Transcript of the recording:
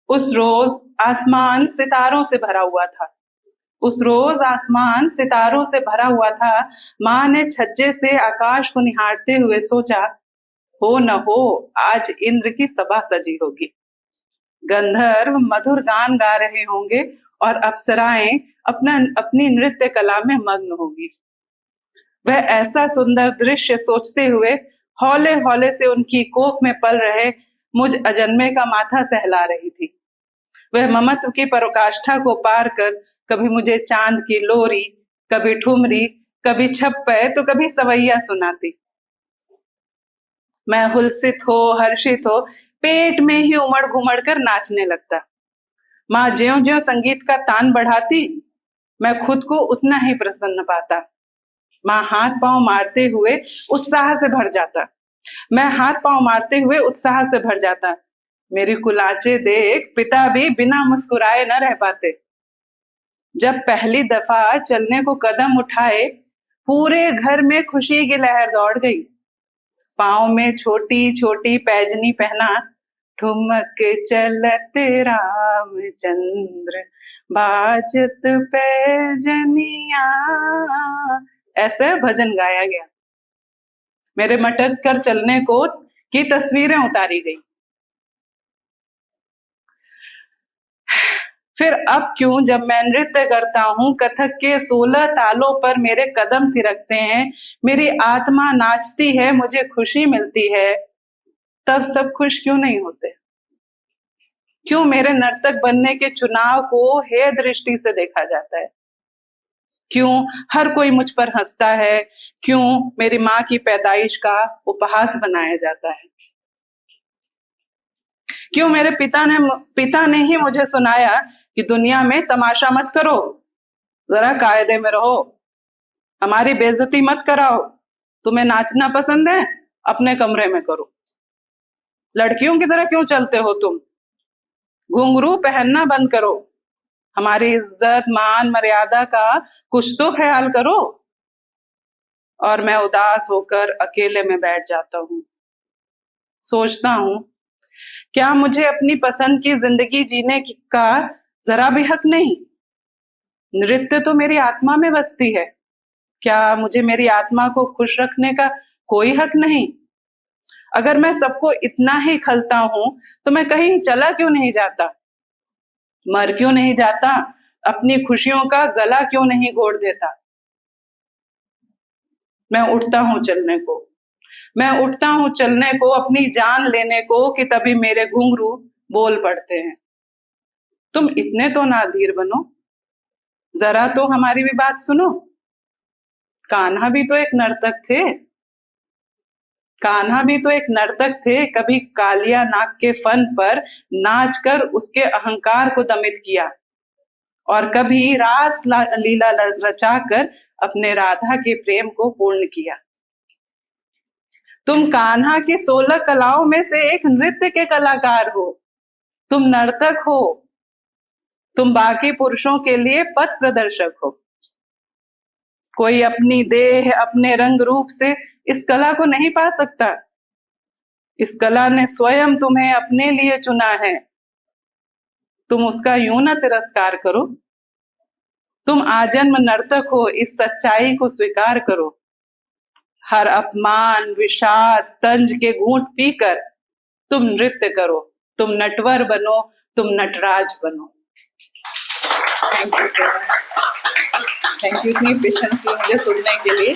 उस रोज आसमान सितारों से भरा हुआ था। उस रोज आसमान सितारों से भरा हुआ था। माँ ने छज्जे से आकाश को निहारते हुए सोचा, हो न हो आज इंद्र की सभा सजी होगी। गंधर्व मधुर गान गा रहे होंगे और अप्सराएं अपनी नृत्य कला में मग्न होगी। वह ऐसा सुंदर दृश्य सोचते हुए हौले हौले से उनकी कोख में पल रहे मुझ अजन्मे का माथा सहला रही थी। वह ममत्व की पराकाष्ठा को पार कर कभी मुझे चांद की लोरी, कभी ठुमरी, कभी छप्पय तो कभी सवैया सुनाती। मैं हुलसित हो हर्षित हो पेट में ही उमड़ घुमड़ कर नाचने लगता। माँ ज्यों ज्यों संगीत का तान बढ़ाती, मैं खुद को उतना ही प्रसन्न पाता। माँ हाथ पांव मारते हुए उत्साह से भर जाता। मैं हाथ पांव मारते हुए उत्साह से भर जाता। मेरी कुलाचे देख पिता भी बिना मुस्कुराए न रह पाते। जब पहली दफा चलने को कदम उठाए, पूरे घर में खुशी की लहर दौड़ गई। पांव में छोटी छोटी पैजनी पहना, ठुमक चलते रामचंद्र बाजत पैजनिया, ऐसे भजन गाया गया। मेरे मटक कर चलने को की तस्वीरें उतारी गई। फिर अब क्यों जब मैं नृत्य करता हूँ, कथक के 16 तालों पर मेरे कदम थिरकते हैं, मेरी आत्मा नाचती है, मुझे खुशी मिलती है, तब सब खुश क्यों नहीं होते? क्यों मेरे नर्तक बनने के चुनाव को हे दृष्टि से देखा जाता है? क्यों हर कोई मुझ पर हंसता है? क्यों मेरी माँ की पैदाइश का उपहास बनाया जाता है? क्यों मेरे पिता ने ही मुझे सुनाया कि दुनिया में तमाशा मत करो, जरा कायदे में रहो, हमारी बेइज्जती मत कराओ, तुम्हें नाचना पसंद है अपने कमरे में करो। लड़कियों की तरह क्यों चलते हो तुम? घुंघरू पहनना बंद करो, हमारी इज्जत मान मर्यादा का कुछ तो ख्याल करो। और मैं उदास होकर अकेले में बैठ जाता हूँ। सोचता हूँ, क्या मुझे अपनी पसंद की जिंदगी जीने का जरा भी हक नहीं? नृत्य तो मेरी आत्मा में बसती है, क्या मुझे मेरी आत्मा को खुश रखने का कोई हक नहीं? अगर मैं सबको इतना ही खलता हूं, तो मैं कहीं चला क्यों नहीं जाता? मर क्यों नहीं जाता? अपनी खुशियों का गला क्यों नहीं घोट देता? मैं उठता हूं चलने को, मैं उठता हूं चलने को, अपनी जान लेने को, कि तभी मेरे घुंघरू बोल पड़ते हैं, तुम इतने तो ना अधीर बनो, जरा तो हमारी भी बात सुनो। कान्हा भी तो एक नर्तक थे, कान्हा भी तो एक नर्तक थे। कभी कालिया नाग के फन पर नाचकर उसके अहंकार को दमित किया, और कभी रास लीला रचाकर अपने राधा के प्रेम को पूर्ण किया। तुम कान्हा की 16 कलाओं में से एक नृत्य के कलाकार हो, तुम नर्तक हो, तुम बाकी पुरुषों के लिए पथ प्रदर्शक हो। कोई अपनी देह अपने रंग रूप से इस कला को नहीं पा सकता। इस कला ने स्वयं तुम्हें अपने लिए चुना है, तुम उसका यूं न तिरस्कार करो। तुम आजन्म नर्तक हो, इस सच्चाई को स्वीकार करो। हर अपमान विषाद तंज के घूंट पीकर तुम नृत्य करो, तुम नटवर बनो, तुम नटराज बनो। Thank you so much, thank you इतनी पेशेंस मुझे सुनने के लिए।